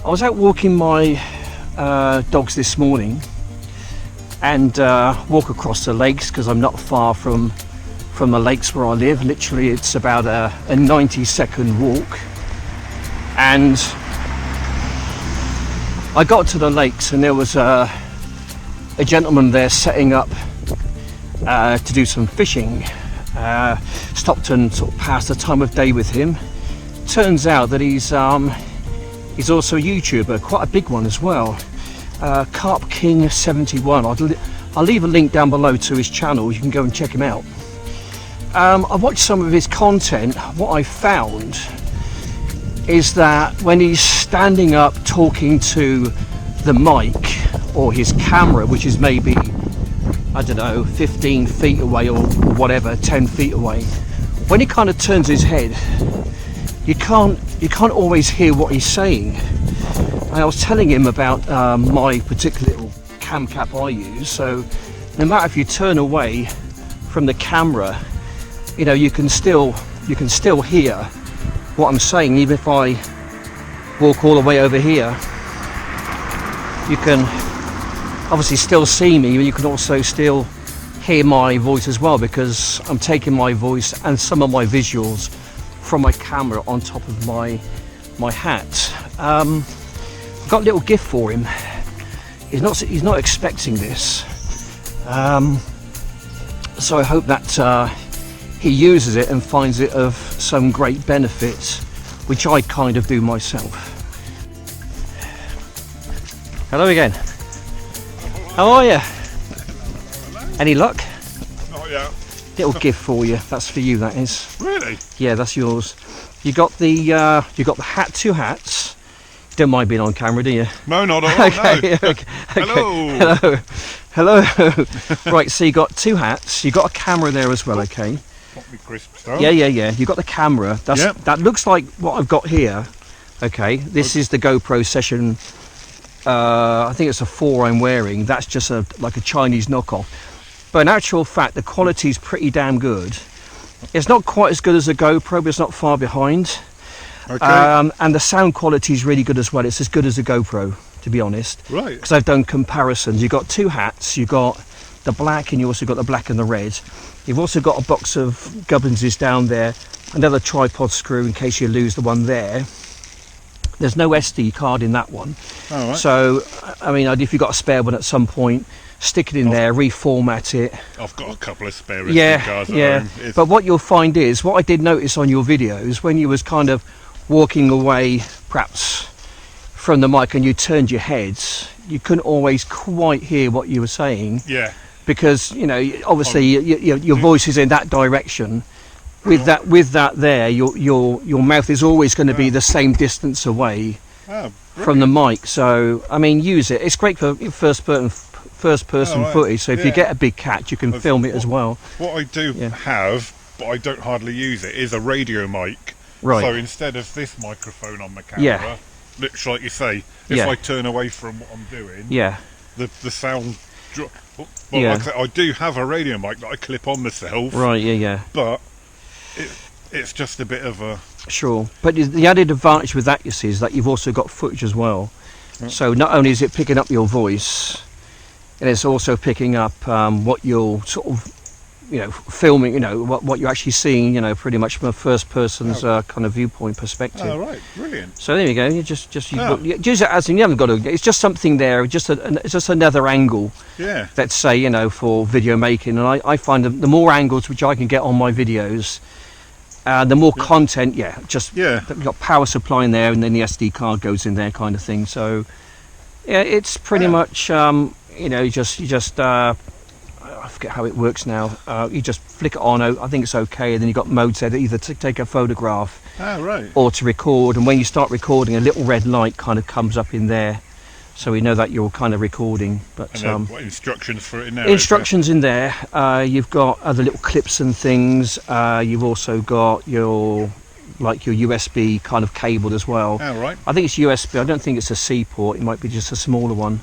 I was out walking my dogs this morning and walk across the lakes because I'm not far from the lakes where I live. Literally it's about a 90-second walk, and I got to the lakes and there was a gentleman there setting up to do some fishing. Stopped and sort of passed the time of day with him. Turns out that he's also a YouTuber, quite a big one as well. Carp King 71. I'll leave a link down below to his channel. You can go and check him out. I watched some of his content. What I found is that when he's standing up talking to the mic or his camera, which is maybe, I don't know, 15 feet away or whatever, 10 feet away, when he kind of turns his head, you can't always hear what he's saying. And I was telling him about my particular little CAMCAP I use, so no matter if you turn away from the camera, you know, you can still hear what I'm saying. Even if I walk all the way over here, you can obviously still see me, but you can also still hear my voice as well, because I'm taking my voice and some of my visuals from my camera on top of my hat. I've got a little gift for him. He's not expecting this, so I hope that he uses it and finds it of some great benefit, which I kind of do myself. Hello again. How are you? Any luck? Not yet. Little gift for you. That's for you. That is. Really? Yeah, that's yours. You got the hat. 2 hats. You don't mind being on camera, do you? No, not at all. Okay, No. okay. Hello. Hello. Right. So you got 2 hats. You got a camera there as well. Okay. Got me crisp stuff. Yeah. You got the camera. Yep. That looks like what I've got here. Okay. This is the GoPro Session. I think it's a 4 I'm wearing. That's just like a Chinese knockoff. But in actual fact, the quality is pretty damn good. It's not quite as good as a GoPro, but it's not far behind. Okay. And the sound quality is really good as well. It's as good as a GoPro, to be honest. Right. Because I've done comparisons. You've got 2 hats. You've got the black, and you also got the black and the red. You've also got a box of Gubbinses down there. Another tripod screw in case you lose the one there. There's no SD card in that one. All right. So, I mean, if you've got a spare one at some point, stick it in there, reformat it. I've got a couple of spare SD cards at home. But what you'll find is, what I did notice on your videos, when you was kind of walking away, perhaps from the mic, and you turned your heads, you couldn't always quite hear what you were saying. Yeah. Because, you know, obviously your voice is in that direction. With that there, your mouth is always going to be the same distance away from the mic. So I mean, use it. It's great for first person footage. So if you get a big catch, you can film it as well. What I do have, but I don't hardly use it, is a radio mic. Right. So instead of this microphone on the camera, looks like you say, if I turn away from what I'm doing, the sound. Well, like I said, I do have a radio mic that I clip on myself. Right. Yeah. But it's just a bit of a... Sure. But the added advantage with that, you see, is that you've also got footage as well. Yep. So not only is it picking up your voice, and it's also picking up what you're sort of, you know, filming, you know, what you're actually seeing, you know, pretty much from a first person's kind of viewpoint perspective. Oh, right. Brilliant. So there you go. You just use it as in, you haven't got to, it's just something there, it's just another angle. Yeah. Let's say, you know, for video making. And I find the more angles which I can get on my videos, the more content, you've got power supply in there, and then the SD card goes in there, kind of thing. So yeah, it's pretty much you know, you just I forget how it works now. You just flick it on. I think it's okay, and then you've got mode set either to take a photograph or to record. And when you start recording, a little red light kind of comes up in there, so we know that you're kind of recording. But what instructions for it in there? Instructions in there. You've got other little clips and things. You've also got your USB kind of cable as well. Oh, right. I think it's USB. I don't think it's a C port. It might be just a smaller one,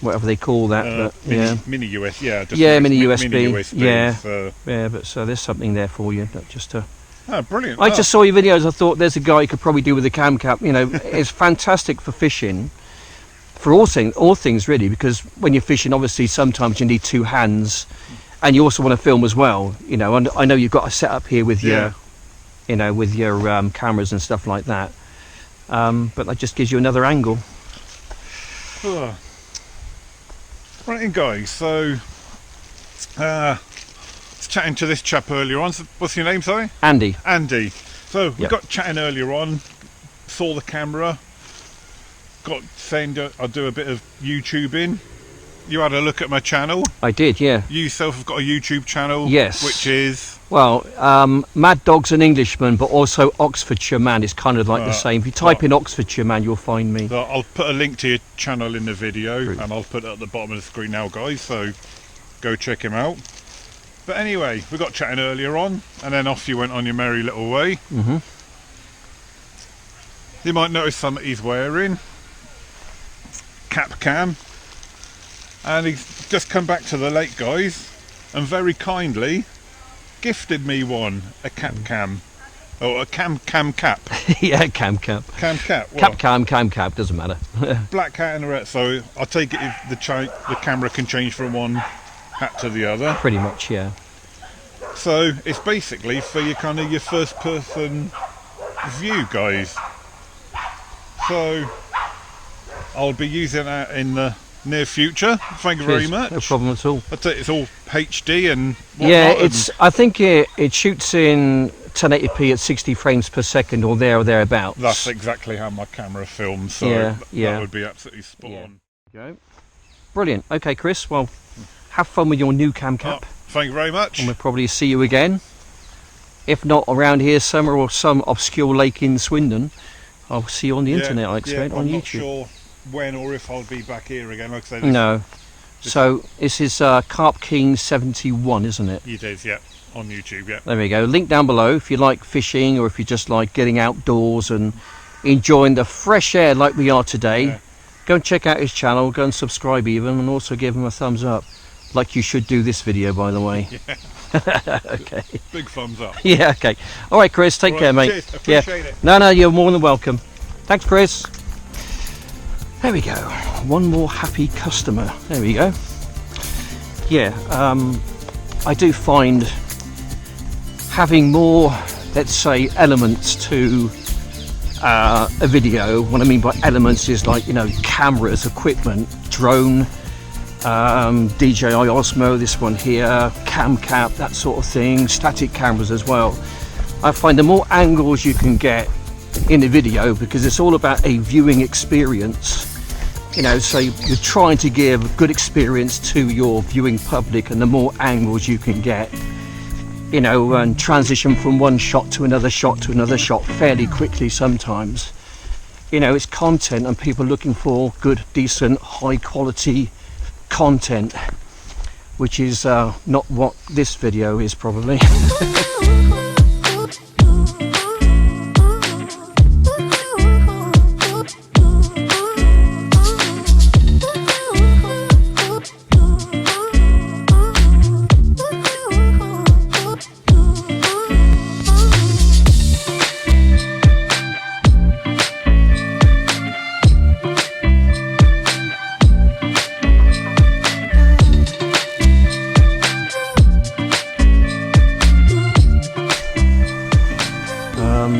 whatever they call that. But mini USB. Mini USB. Mini USB. But so there's something there for you, just to Oh, brilliant. I just saw your videos. I thought there's a guy you could probably do with a CAMCAP. You know, it's fantastic for fishing, for all things really, because when you're fishing, obviously sometimes you need two hands, and you also want to film as well. You know, and I know you've got a setup here with your, you know, with your cameras and stuff like that. But that just gives you another angle. Right then, guys. So, chatting to this chap earlier on. What's your name, sorry? Andy. Andy. So we got chatting earlier on, saw the camera, got saying I'll do a bit of YouTubing. You had a look at my channel. I did, yeah. You yourself have got a YouTube channel. Yes. Which is? Well, Mad Dog's an Englishman, but also Oxfordshire Man. It's kind of like the same. If you type in Oxfordshire Man, you'll find me. So I'll put a link to your channel in the video, and I'll put it at the bottom of the screen now, guys, so go check him out. But anyway, we got chatting earlier on, and then off you went on your merry little way. You might notice something he's wearing. Cap cam. And he's just come back to the lake, guys, and very kindly gifted me one, a cap cam. Oh, a CAMCAP. Yeah, CAMCAP. CAMCAP. Cap cam, CAMCAP, doesn't matter. Black hat and a red. So I'll take it if the camera can change from one hat to the other. Pretty much, yeah. So it's basically for your kind of your first person view, guys. So I'll be using that in the near future. Thank you very much. No problem at all. It's all HD and whatnot. Yeah, I think it shoots in 1080p at 60 frames per second or thereabouts. That's exactly how my camera films, so that would be absolutely spot on. Go. Brilliant. Okay, Chris, well, have fun with your new CAMCAP. Thank you very much. And we'll probably see you again. If not around here somewhere or some obscure lake in Swindon, I'll see you on the internet, I expect, on YouTube. I'm not sure when or if I'll be back here again, like I said. No. So this is Carp King 71, isn't it? It is, yeah. On YouTube, yeah. There we go. Link down below if you like fishing, or if you just like getting outdoors and enjoying the fresh air like we are today. Yeah. Go and check out his channel, go and subscribe even, and also give him a thumbs up. Like you should do this video, by the way. Yeah. Okay. Big thumbs up. Yeah, okay. All right, Chris, take care, mate. Cheers. Appreciate it. No, you're more than welcome. Thanks, Chris. There we go. One more happy customer. There we go. Yeah, I do find having more, let's say, elements to a video. What I mean by elements is like, you know, cameras, equipment, drone, DJI Osmo, this one here, CAMCAP, that sort of thing, static cameras as well. I find the more angles you can get in a video, because it's all about a viewing experience, you know, so you're trying to give a good experience to your viewing public, and the more angles you can get, you know, and transition from one shot to another shot to another shot fairly quickly sometimes. You know, it's content, and people are looking for good, decent, high quality content, which is not what this video is probably.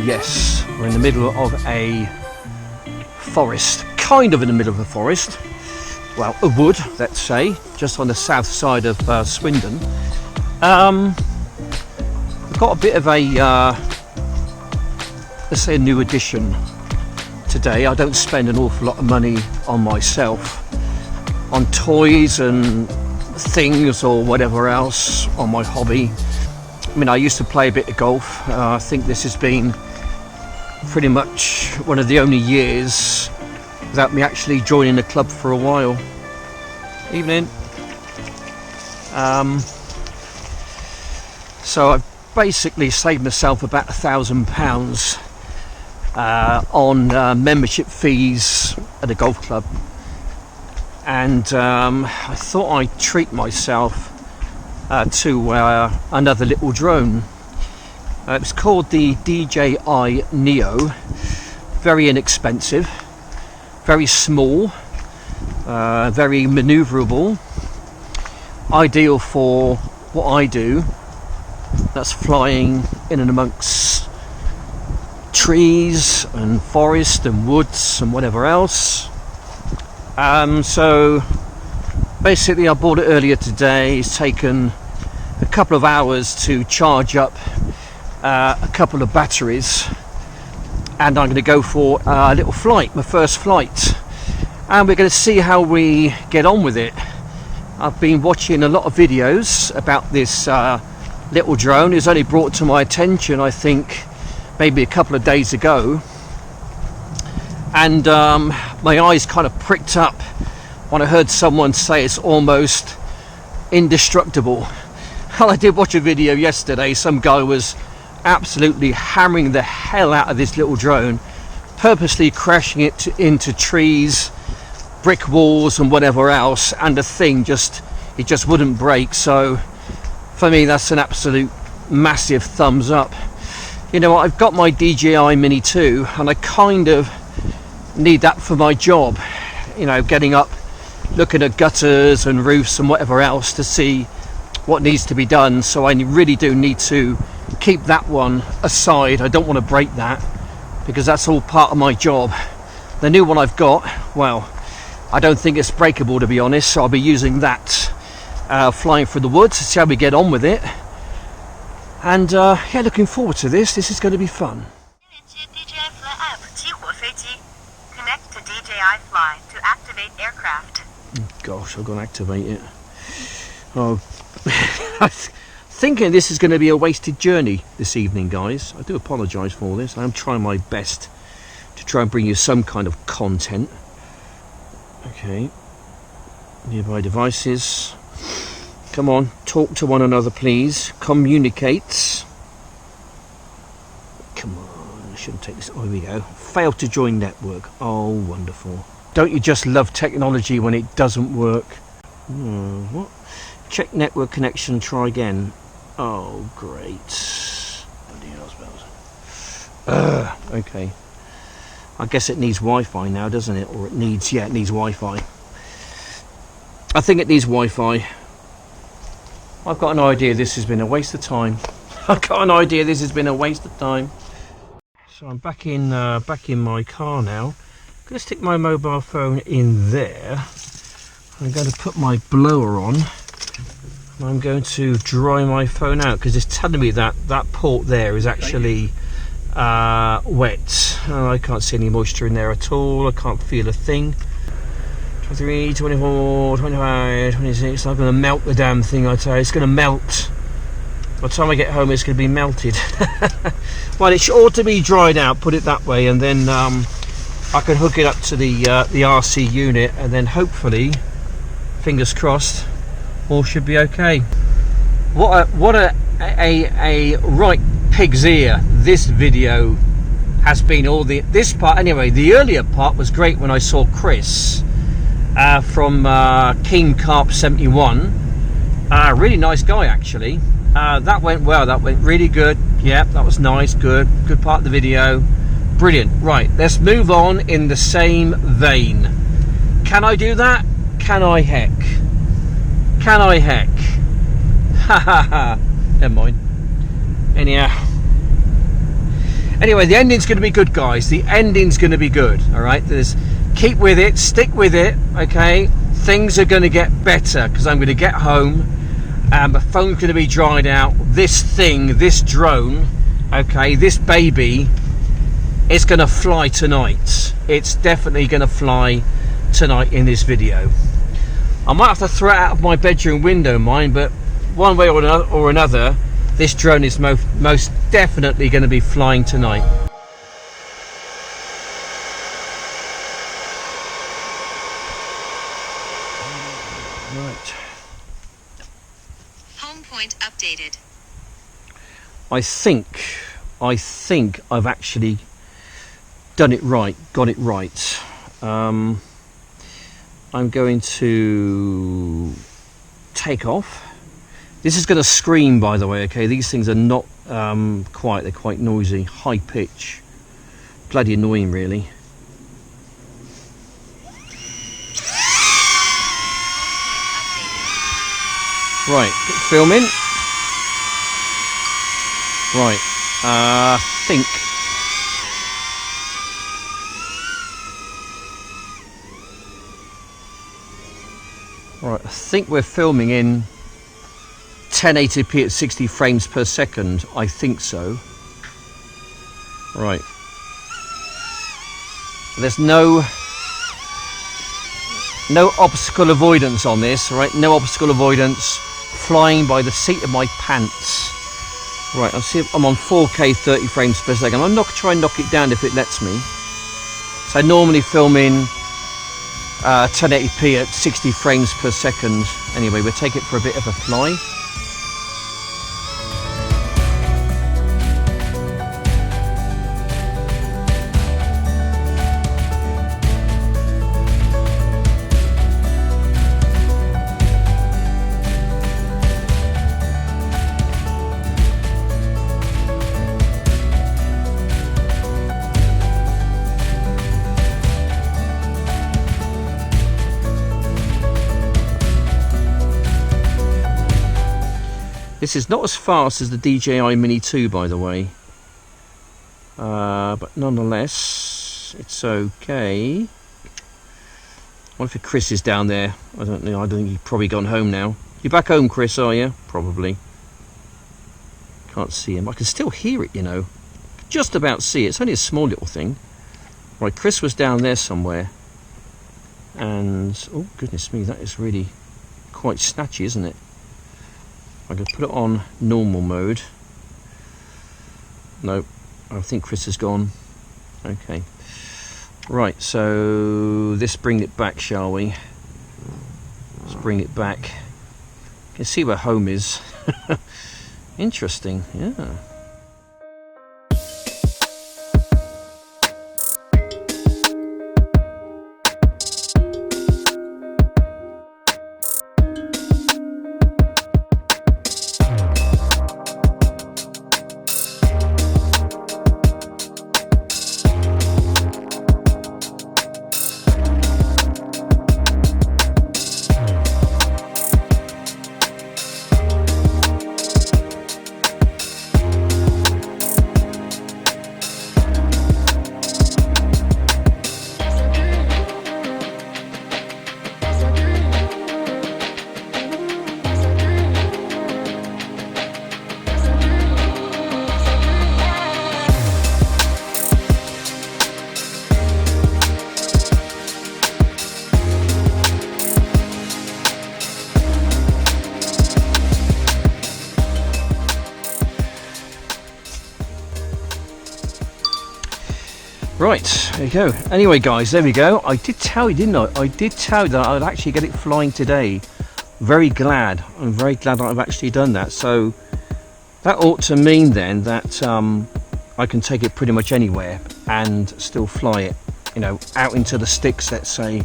Yes, we're in the middle of a forest, kind of in the middle of a forest, well, a wood, let's say, just on the south side of Swindon. We've got a bit of a, let's say, a new addition today. I don't spend an awful lot of money on myself, on toys and things or whatever else, on my hobby. I mean, I used to play a bit of golf. I think this has been pretty much one of the only years without me actually joining the club for a while. Evening. So I've basically saved myself about £1,000 on membership fees at a golf club, and I thought I'd treat myself to another little drone. It's called the DJI NEO. Very inexpensive, very small, very maneuverable, ideal for what I do, that's flying in and amongst trees and forest and woods and whatever else. So basically I bought it earlier today. It's taken a couple of hours to charge up a couple of batteries, and I'm going to go for a little flight, my first flight, and we're going to see how we get on with it. I've been watching a lot of videos about this little drone. It was only brought to my attention, I think, maybe a couple of days ago, and my eyes kind of pricked up when I heard someone say it's almost indestructible. Well, I did watch a video yesterday. Some guy was absolutely hammering the hell out of this little drone, purposely crashing it into trees, brick walls and whatever else, and the thing it just wouldn't break. So for me, that's an absolute massive thumbs up. You know, I've got my DJI Mini 2 and I kind of need that for my job, you know, getting up, looking at gutters and roofs and whatever else to see what needs to be done. So I really do need to keep that one aside. I don't want to break that because that's all part of my job. The new one I've got, well, I don't think it's breakable, to be honest, so I'll be using that flying through the woods to see how we get on with it. And yeah, looking forward to this. This is going to be fun. DJI Fly app, 激活飞机. Connect to DJI Fly to activate aircraft. Gosh, I've got to activate it. Oh, thinking this is going to be a wasted journey this evening, guys. I do apologise for this. I'm trying my best to try and bring you some kind of content. Okay, nearby devices. Come on, talk to one another, please. Communicate. Come on, I shouldn't take this. Oh, here we go. Failed to join network. Oh, wonderful. Don't you just love technology when it doesn't work? What? Check network connection, try again. Oh, great. Okay. I guess it needs Wi-Fi now, doesn't it? Or it needs, yeah, it needs Wi-Fi. I think it needs Wi-Fi. I've got an idea this has been a waste of time. I've got an idea this has been a waste of time. So I'm back in my car now. I'm going to stick my mobile phone in there. I'm going to put my blower on. I'm going to dry my phone out because it's telling me that that port there is actually wet. Oh, I can't see any moisture in there at all. I can't feel a thing. 23, 24, 25, 26. I'm going to melt the damn thing, I tell you. It's going to melt. By the time I get home, it's going to be melted. Well, it ought to be dried out, put it that way, and then I can hook it up to the RC unit, and then hopefully, fingers crossed, all should be okay. What a right pig's ear this video has been. All this part anyway. The earlier part was great when I saw Chris from CAMCAP 71. Really nice guy, actually. That went well. That went really good. Yeah, that was nice. Good part of the video. Brilliant. Right, let's move on in the same vein. Can I do that? Can I heck? Can I heck? Ha ha ha. Never mind. Anyhow. Anyway, the ending's going to be good, guys. The ending's going to be good. All right. Keep with it. Stick with it. Okay. Things are going to get better because I'm going to get home and my phone's going to be dried out. This thing, this drone, okay, this baby, it's going to fly tonight. It's definitely going to fly tonight in this video. I might have to throw it out of my bedroom window, mine, but one way or another, this drone is most definitely going to be flying tonight. Right. Home point updated. I think I've actually done it right, got it right. I'm going to take off. This is going to scream, by the way, okay? These things are not quiet, they're quite noisy, high pitch, bloody annoying really. Right, get filming. Right, I think we're filming in 1080p at 60 frames per second. I think so. Right. There's no obstacle avoidance on this, right? No obstacle avoidance. Flying by the seat of my pants. Right, I'll see if I'm on 4K 30 frames per second. I'm not try and knock it down if it lets me. So I normally film in 1080p at 60 frames per second. Anyway, we'll take it for a bit of a fly. This is not as fast as the DJI Mini 2, by the way, but nonetheless, it's okay. What if Chris is down there? I don't know. I don't think he's probably gone home now. You're back home, Chris, are you? Probably. Can't see him. I can still hear it, you know. Just about see it. It's only a small little thing. Right, Chris was down there somewhere. And, oh, goodness me, that is really quite snatchy, isn't it? I could put it on normal mode. No, I think Chris has gone. Okay. Right, so let's bring it back, shall we? Let's bring it back. You can see where home is. Interesting, yeah. Right, there you go. Anyway guys, there we go. I did tell you, didn't I? I did tell you that I'd actually get it flying today. Very glad. I'm very glad that I've actually done that. So that ought to mean then that I can take it pretty much anywhere and still fly it, you know, out into the sticks, let's say.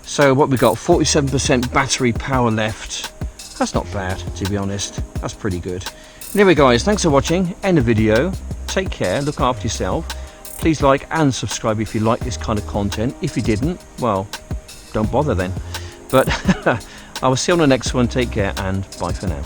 So what we got, 47% battery power left. That's not bad, to be honest. That's pretty good. Anyway guys, thanks for watching. End of video. Take care, look after yourself. Please like and subscribe if you like this kind of content. If you didn't, well, don't bother then. But I will see you on the next one. Take care and bye for now.